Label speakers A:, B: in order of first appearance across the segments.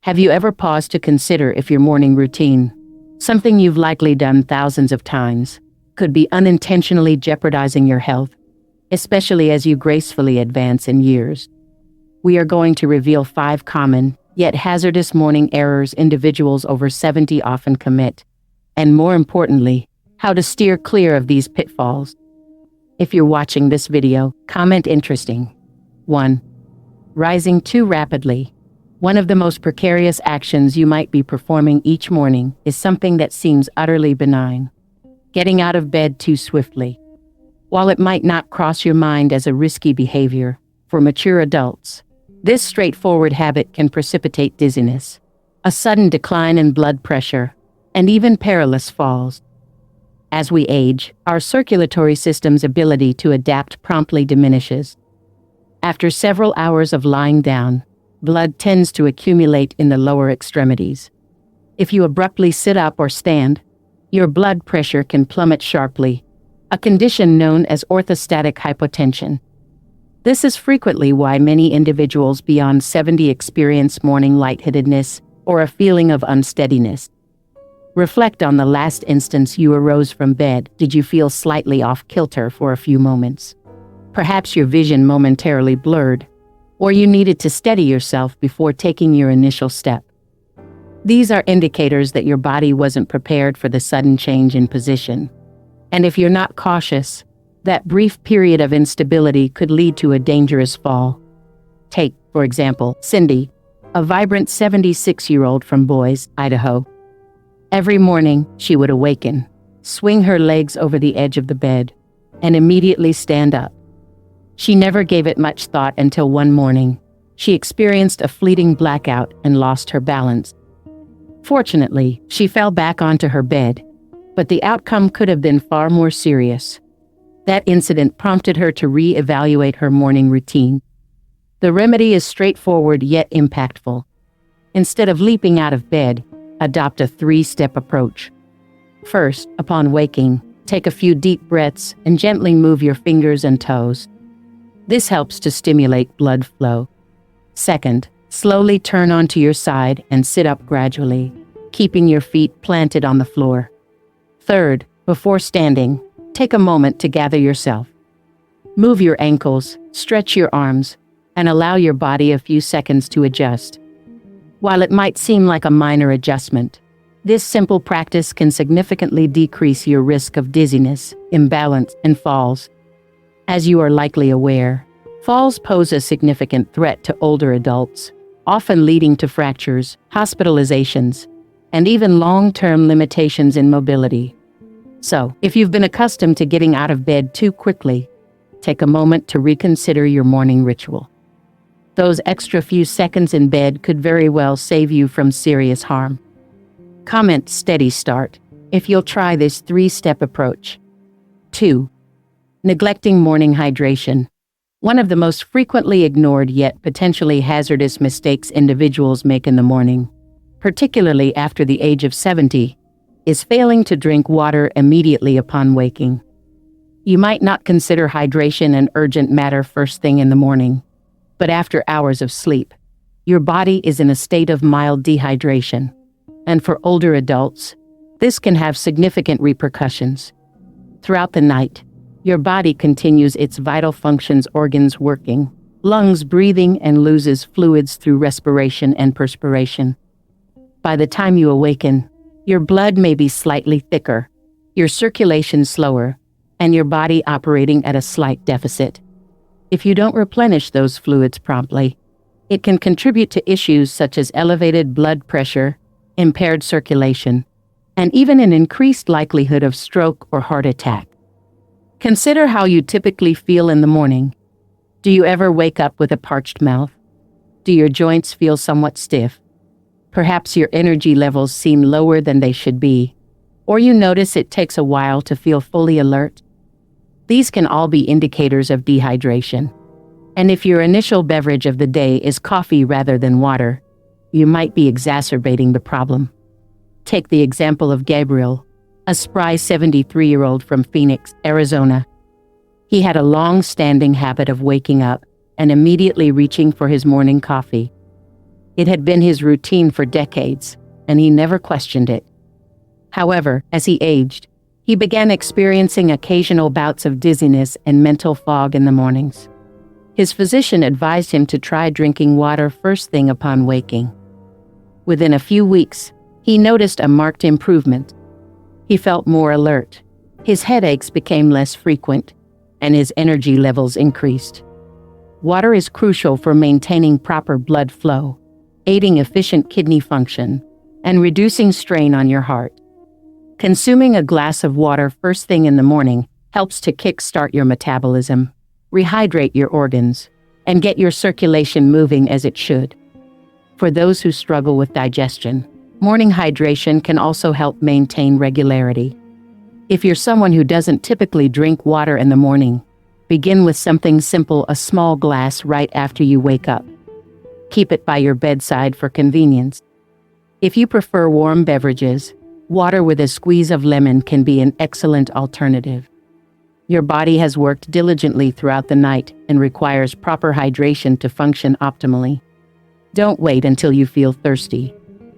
A: Have you ever paused to consider if your morning routine, something you've likely done thousands of times, could be unintentionally jeopardizing your health, especially as you gracefully advance in years? We are going to reveal 5 common, yet hazardous morning errors individuals over 70 often commit, and more importantly, how to steer clear of these pitfalls. If you're watching this video, comment interesting. 1. Rising too rapidly. One of the most precarious actions you might be performing each morning is something that seems utterly benign: getting out of bed too swiftly. While it might not cross your mind as a risky behavior, for mature adults, this straightforward habit can precipitate dizziness, a sudden decline in blood pressure, and even perilous falls. As we age, our circulatory system's ability to adapt promptly diminishes. After several hours of lying down, blood tends to accumulate in the lower extremities. If you abruptly sit up or stand, your blood pressure can plummet sharply, a condition known as orthostatic hypotension. This is frequently why many individuals beyond 70 experience morning lightheadedness or a feeling of unsteadiness. Reflect on the last instance you arose from bed. Did you feel slightly off kilter for a few moments? Perhaps your vision momentarily blurred, or you needed to steady yourself before taking your initial step. These are indicators that your body wasn't prepared for the sudden change in position. And if you're not cautious, that brief period of instability could lead to a dangerous fall. Take, for example, Cindy, a vibrant 76-year-old from Boise, Idaho. Every morning, she would awaken, swing her legs over the edge of the bed, and immediately stand up. She never gave it much thought until one morning, she experienced a fleeting blackout and lost her balance. Fortunately, she fell back onto her bed, but the outcome could have been far more serious. That incident prompted her to re-evaluate her morning routine. The remedy is straightforward yet impactful. Instead of leaping out of bed, adopt a 3-step approach. First, upon waking, take a few deep breaths and gently move your fingers and toes. This helps to stimulate blood flow. Second, slowly turn onto your side and sit up gradually, keeping your feet planted on the floor. Third, before standing, take a moment to gather yourself. Move your ankles, stretch your arms, and allow your body a few seconds to adjust. While it might seem like a minor adjustment, this simple practice can significantly decrease your risk of dizziness, imbalance, and falls. As you are likely aware, falls pose a significant threat to older adults, often leading to fractures, hospitalizations, and even long-term limitations in mobility. So, if you've been accustomed to getting out of bed too quickly, take a moment to reconsider your morning ritual. Those extra few seconds in bed could very well save you from serious harm. Comment steady start if you'll try this 3-step approach. 2. Neglecting morning hydration. One of the most frequently ignored yet potentially hazardous mistakes individuals make in the morning, particularly after the age of 70, is failing to drink water immediately upon waking. You might not consider hydration an urgent matter first thing in the morning, but after hours of sleep, your body is in a state of mild dehydration. And for older adults, this can have significant repercussions. Throughout the night, your body continues its vital functions, organs working, lungs breathing, and loses fluids through respiration and perspiration. By the time you awaken, your blood may be slightly thicker, your circulation slower, and your body operating at a slight deficit. If you don't replenish those fluids promptly, it can contribute to issues such as elevated blood pressure, impaired circulation, and even an increased likelihood of stroke or heart attack. Consider how you typically feel in the morning. Do you ever wake up with a parched mouth? Do your joints feel somewhat stiff? Perhaps your energy levels seem lower than they should be, or you notice it takes a while to feel fully alert. These can all be indicators of dehydration. And if your initial beverage of the day is coffee rather than water, you might be exacerbating the problem. Take the example of Gabriel, a spry 73-year-old from Phoenix, Arizona. He had a long-standing habit of waking up and immediately reaching for his morning coffee. It had been his routine for decades, and he never questioned it. However, as he aged, he began experiencing occasional bouts of dizziness and mental fog in the mornings. His physician advised him to try drinking water first thing upon waking. Within a few weeks, he noticed a marked improvement. He felt more alert. His headaches became less frequent, and his energy levels increased. Water is crucial for maintaining proper blood flow, aiding efficient kidney function, and reducing strain on your heart. Consuming a glass of water first thing in the morning helps to kickstart your metabolism, rehydrate your organs, and get your circulation moving as it should. For those who struggle with digestion, morning hydration can also help maintain regularity. If you're someone who doesn't typically drink water in the morning, begin with something simple, a small glass right after you wake up. Keep it by your bedside for convenience. If you prefer warm beverages, water with a squeeze of lemon can be an excellent alternative. Your body has worked diligently throughout the night and requires proper hydration to function optimally. Don't wait until you feel thirsty.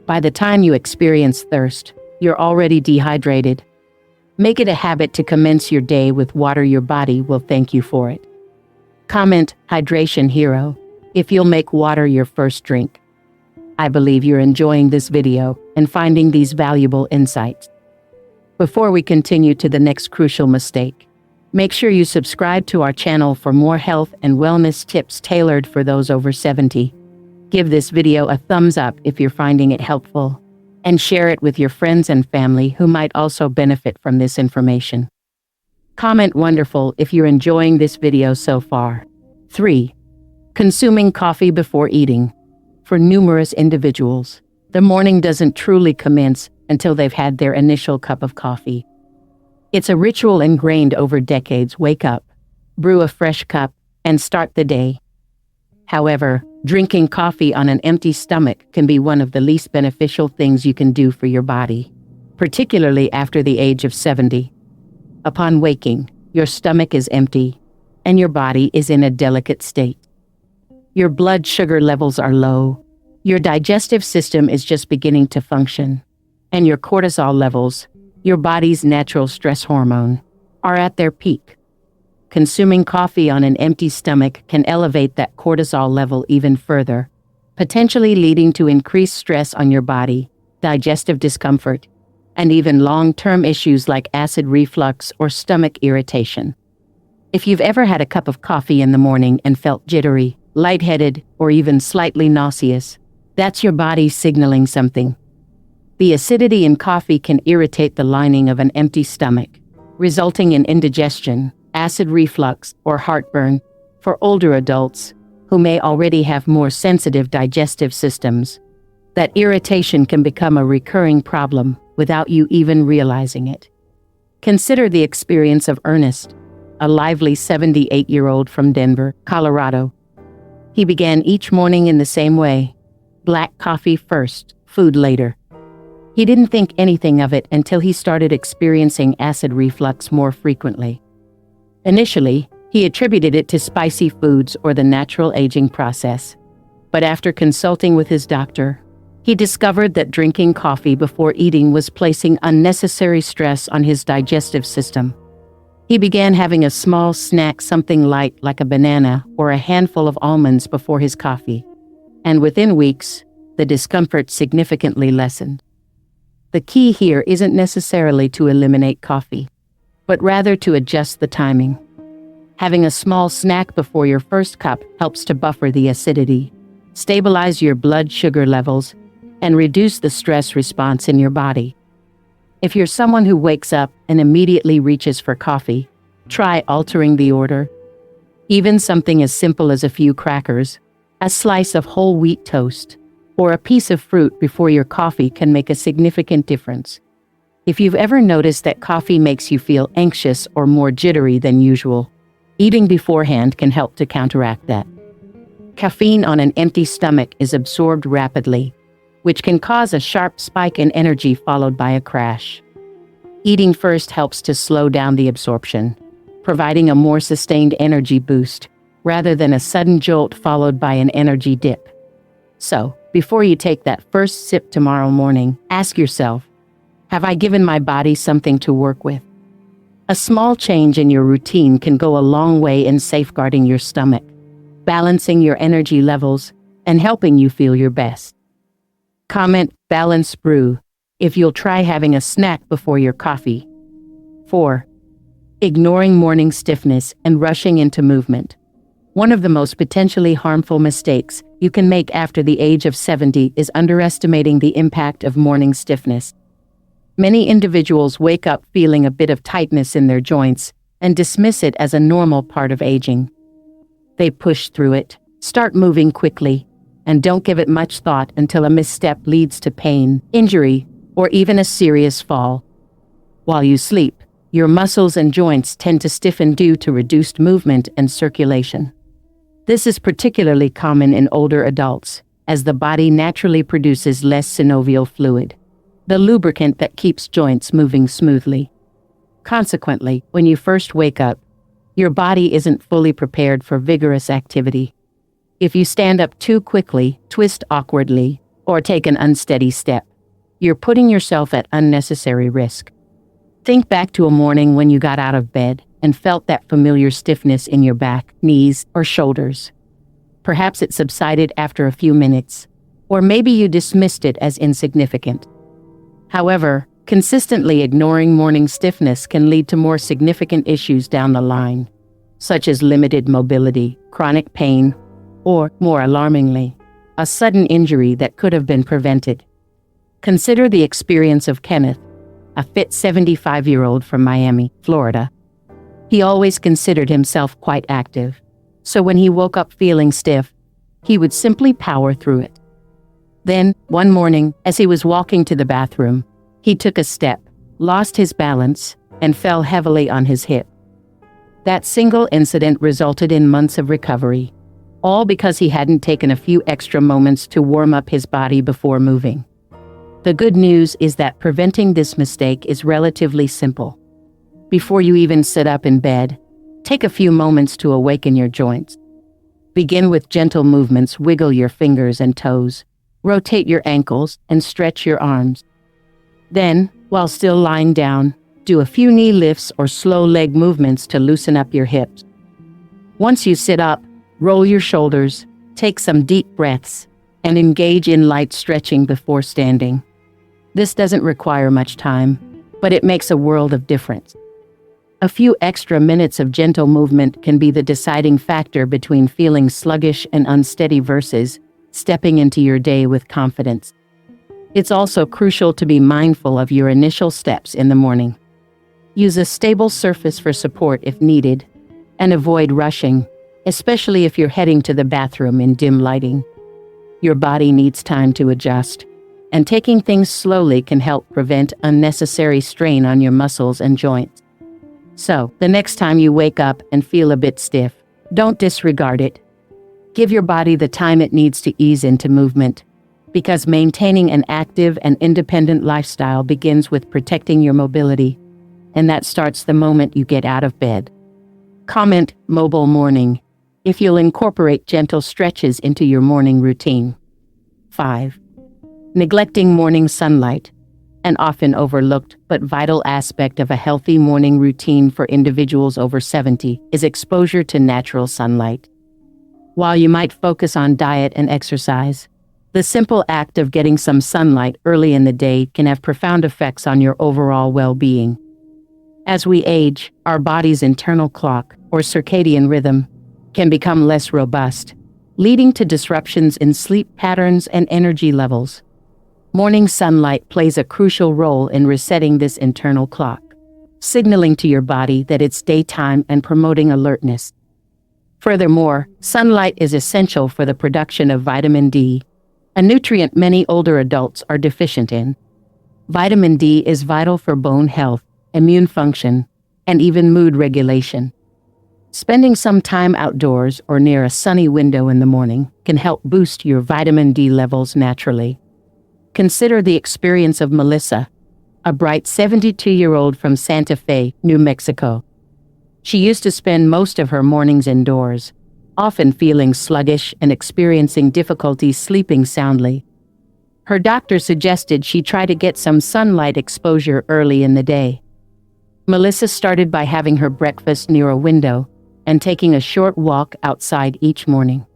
A: By the time you experience thirst, you're already dehydrated. Make it a habit to commence your day with water. Your body will thank you for it. Comment "Hydration Hero" if you'll make water your first drink. I believe you're enjoying this video and finding these valuable insights. Before we continue to the next crucial mistake, make sure you subscribe to our channel for more health and wellness tips tailored for those over 70. Give this video a thumbs up if you're finding it helpful, and share it with your friends and family who might also benefit from this information. Comment "Wonderful" if you're enjoying this video so far. 3. Consuming coffee before eating. For numerous individuals, the morning doesn't truly commence until they've had their initial cup of coffee. It's a ritual ingrained over decades. Wake up, brew a fresh cup, and start the day. However, drinking coffee on an empty stomach can be one of the least beneficial things you can do for your body, particularly after the age of 70. Upon waking, your stomach is empty, and your body is in a delicate state. Your blood sugar levels are low, your digestive system is just beginning to function, and your cortisol levels, your body's natural stress hormone, are at their peak. Consuming coffee on an empty stomach can elevate that cortisol level even further, potentially leading to increased stress on your body, digestive discomfort, and even long-term issues like acid reflux or stomach irritation. If you've ever had a cup of coffee in the morning and felt jittery, lightheaded, or even slightly nauseous, that's your body signaling something. The acidity in coffee can irritate the lining of an empty stomach, resulting in indigestion, acid reflux, or heartburn. For older adults who may already have more sensitive digestive systems, that irritation can become a recurring problem without you even realizing it. Consider the experience of Ernest, a lively 78-year-old from Denver, Colorado. He began each morning in the same way: black coffee first, food later. He didn't think anything of it until he started experiencing acid reflux more frequently. Initially, he attributed it to spicy foods or the natural aging process. But after consulting with his doctor, he discovered that drinking coffee before eating was placing unnecessary stress on his digestive system. He began having a small snack, something light like a banana or a handful of almonds before his coffee. And within weeks, the discomfort significantly lessened. The key here isn't necessarily to eliminate coffee, but rather to adjust the timing. Having a small snack before your first cup helps to buffer the acidity, stabilize your blood sugar levels, and reduce the stress response in your body. If you're someone who wakes up and immediately reaches for coffee, try altering the order. Even something as simple as a few crackers, a slice of whole wheat toast, or a piece of fruit before your coffee can make a significant difference. If you've ever noticed that coffee makes you feel anxious or more jittery than usual, eating beforehand can help to counteract that. Caffeine on an empty stomach is absorbed rapidly, which can cause a sharp spike in energy followed by a crash. Eating first helps to slow down the absorption, providing a more sustained energy boost rather than a sudden jolt followed by an energy dip. So, Before you take that first sip tomorrow morning, ask yourself, have I given my body something to work with? A small change in your routine can go a long way in safeguarding your stomach, balancing your energy levels, and helping you feel your best. Comment "balanced brew" if you'll try having a snack before your coffee. 4. Ignoring morning stiffness and rushing into movement. One of the most potentially harmful mistakes you can make after the age of 70 is underestimating the impact of morning stiffness. Many individuals wake up feeling a bit of tightness in their joints and dismiss it as a normal part of aging. They push through it, start moving quickly, and don't give it much thought until a misstep leads to pain, injury, or even a serious fall. While you sleep, your muscles and joints tend to stiffen due to reduced movement and circulation. This is particularly common in older adults, as the body naturally produces less synovial fluid, the lubricant that keeps joints moving smoothly. Consequently, when you first wake up, your body isn't fully prepared for vigorous activity. If you stand up too quickly, twist awkwardly, or take an unsteady step, you're putting yourself at unnecessary risk. Think back to a morning when you got out of bed and felt that familiar stiffness in your back, knees, or shoulders. Perhaps it subsided after a few minutes, or maybe you dismissed it as insignificant. However, consistently ignoring morning stiffness can lead to more significant issues down the line, such as limited mobility, chronic pain, or, more alarmingly, a sudden injury that could have been prevented. Consider the experience of Kenneth, a fit 75-year-old from Miami, Florida. He always considered himself quite active, so when he woke up feeling stiff, he would simply power through it. Then, one morning, as he was walking to the bathroom, he took a step, lost his balance, and fell heavily on his hip. That single incident resulted in months of recovery, all because he hadn't taken a few extra moments to warm up his body before moving. The good news is that preventing this mistake is relatively simple. Before you even sit up in bed, take a few moments to awaken your joints. Begin with gentle movements. Wiggle your fingers and toes, rotate your ankles, and stretch your arms. Then, while still lying down, do a few knee lifts or slow leg movements to loosen up your hips. Once you sit up, roll your shoulders, take some deep breaths, and engage in light stretching before standing. This doesn't require much time, but it makes a world of difference. A few extra minutes of gentle movement can be the deciding factor between feeling sluggish and unsteady versus stepping into your day with confidence. It's also crucial to be mindful of your initial steps in the morning. Use a stable surface for support if needed, and avoid rushing, especially if you're heading to the bathroom in dim lighting. Your body needs time to adjust, and taking things slowly can help prevent unnecessary strain on your muscles and joints. So, the next time you wake up and feel a bit stiff, don't disregard it. Give your body the time it needs to ease into movement, because maintaining an active and independent lifestyle begins with protecting your mobility, and that starts the moment you get out of bed. Comment "mobile morning" if you'll incorporate gentle stretches into your morning routine. 5. Neglecting morning sunlight. An often overlooked but vital aspect of a healthy morning routine for individuals over 70 is exposure to natural sunlight. While you might focus on diet and exercise, the simple act of getting some sunlight early in the day can have profound effects on your overall well-being. As we age, our body's internal clock, or circadian rhythm, can become less robust, leading to disruptions in sleep patterns and energy levels. Morning sunlight plays a crucial role in resetting this internal clock, signaling to your body that it's daytime and promoting alertness. Furthermore, sunlight is essential for the production of vitamin D, a nutrient many older adults are deficient in. Vitamin D is vital for bone health, immune function, and even mood regulation. Spending some time outdoors or near a sunny window in the morning can help boost your vitamin D levels naturally. Consider the experience of Melissa, a bright 72-year-old from Santa Fe, New Mexico. She used to spend most of her mornings indoors, often feeling sluggish and experiencing difficulty sleeping soundly. Her doctor suggested she try to get some sunlight exposure early in the day. Melissa started by having her breakfast near a window and taking a short walk outside each morning.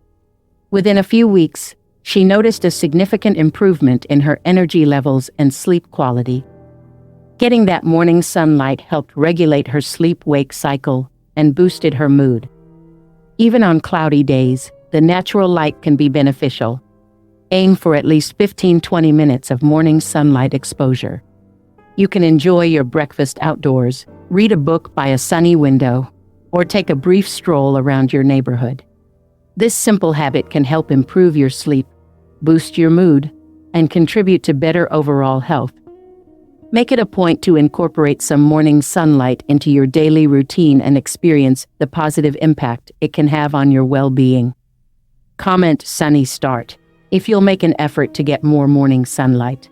A: Within a few weeks, she noticed a significant improvement in her energy levels and sleep quality. Getting that morning sunlight helped regulate her sleep-wake cycle and boosted her mood. Even on cloudy days, the natural light can be beneficial. Aim for at least 15-20 minutes of morning sunlight exposure. You can enjoy your breakfast outdoors, read a book by a sunny window, or take a brief stroll around your neighborhood. This simple habit can help improve your sleep, boost your mood, and contribute to better overall health. Make it a point to incorporate some morning sunlight into your daily routine and experience the positive impact it can have on your well-being. Comment "sunny start" if you'll make an effort to get more morning sunlight.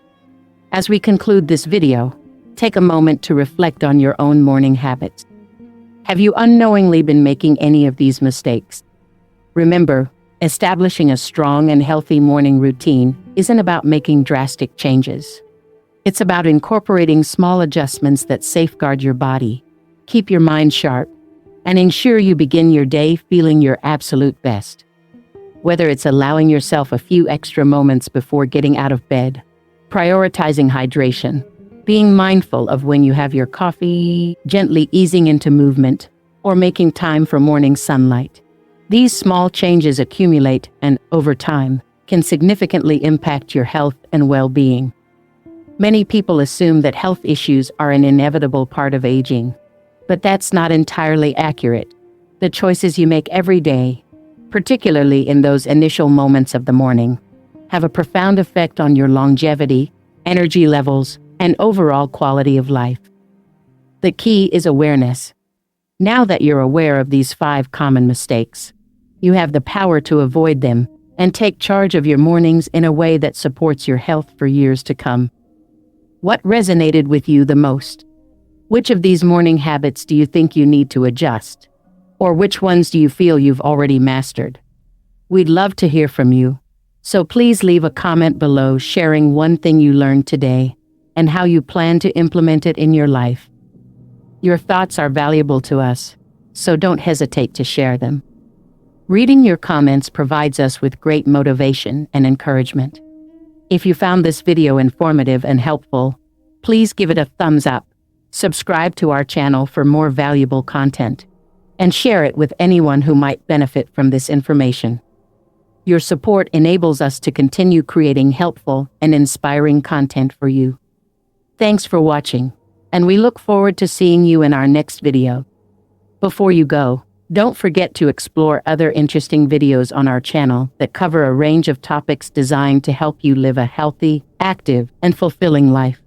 A: As we conclude this video, take a moment to reflect on your own morning habits. Have you unknowingly been making any of these mistakes? Remember, establishing a strong and healthy morning routine isn't about making drastic changes. It's about incorporating small adjustments that safeguard your body, keep your mind sharp, and ensure you begin your day feeling your absolute best. Whether it's allowing yourself a few extra moments before getting out of bed, prioritizing hydration, being mindful of when you have your coffee, gently easing into movement, or making time for morning sunlight. These small changes accumulate and, over time, can significantly impact your health and well-being. Many people assume that health issues are an inevitable part of aging, but that's not entirely accurate. The choices you make every day, particularly in those initial moments of the morning, have a profound effect on your longevity, energy levels, and overall quality of life. The key is awareness. Now that you're aware of these 5 common mistakes, you have the power to avoid them and take charge of your mornings in a way that supports your health for years to come. What resonated with you the most? Which of these morning habits do you think you need to adjust? Or which ones do you feel you've already mastered? We'd love to hear from you, so please leave a comment below sharing one thing you learned today and how you plan to implement it in your life. Your thoughts are valuable to us, so don't hesitate to share them. Reading your comments provides us with great motivation and encouragement. If you found this video informative and helpful, please give it a thumbs up, subscribe to our channel for more valuable content, and share it with anyone who might benefit from this information. Your support enables us to continue creating helpful and inspiring content for you. Thanks for watching, and we look forward to seeing you in our next video. Before you go, don't forget to explore other interesting videos on our channel that cover a range of topics designed to help you live a healthy, active, and fulfilling life.